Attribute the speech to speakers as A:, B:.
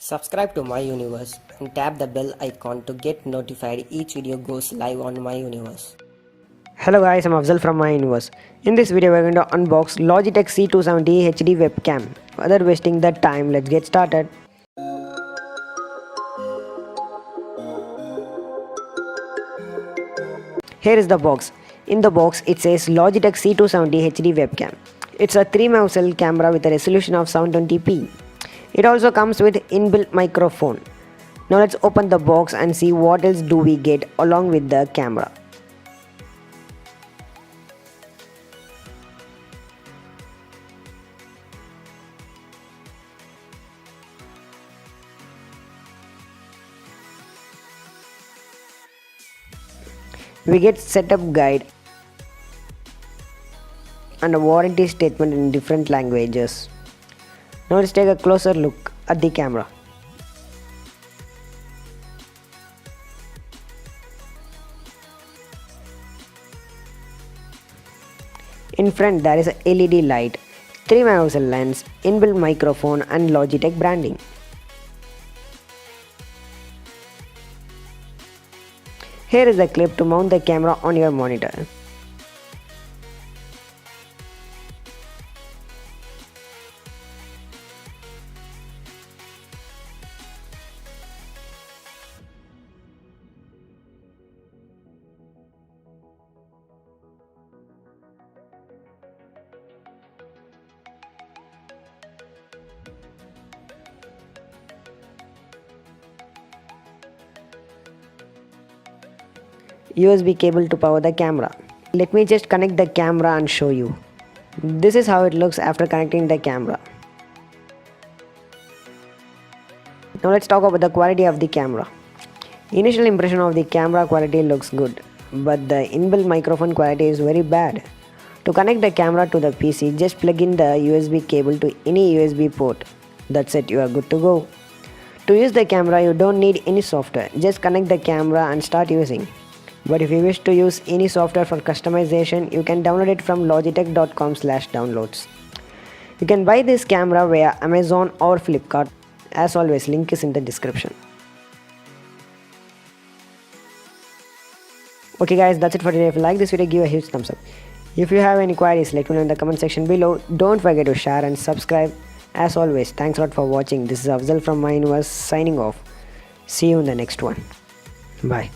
A: Subscribe to my universe and tap the bell icon to get notified each video goes live on my universe.
B: Hello guys, I'm Afzal from my universe. In this video we're going to unbox Logitech C270 HD webcam. Further wasting the time, let's get started. Here is the box. In the box it says Logitech C270 HD webcam. It's a 3-megapixel camera with a resolution of 720p. It also comes with inbuilt microphone. Now let's open the box and see what else do we get along with the camera. We get setup guide and a warranty statement in different languages. Now let's take a closer look at the camera. In front there is a LED light, 3-megapixel lens, inbuilt microphone and Logitech branding. Here is the clip to mount the camera on your monitor. USB cable to power the camera. Let me just connect the camera and show you. This is how it looks after connecting the camera. Now let's talk about the quality of the camera. Initial impression of the camera quality looks good, but the inbuilt microphone quality is very bad. To connect the camera to the PC, just plug in the USB cable to any USB port. That's it, you are good to go. To use the camera, you don't need any software. Just connect the camera and start using. But if you wish to use any software for customization, you can download it from logitech.com/downloads. You can buy this camera via Amazon or Flipkart. As always, link is in the description. Okay guys, that's it for today. If you like this video, give a huge thumbs up. If you have any queries, let me know in the comment section below. Don't forget to share and subscribe. As always, thanks a lot for watching. This is Afzal from my universe signing off. See you in the next one. Bye.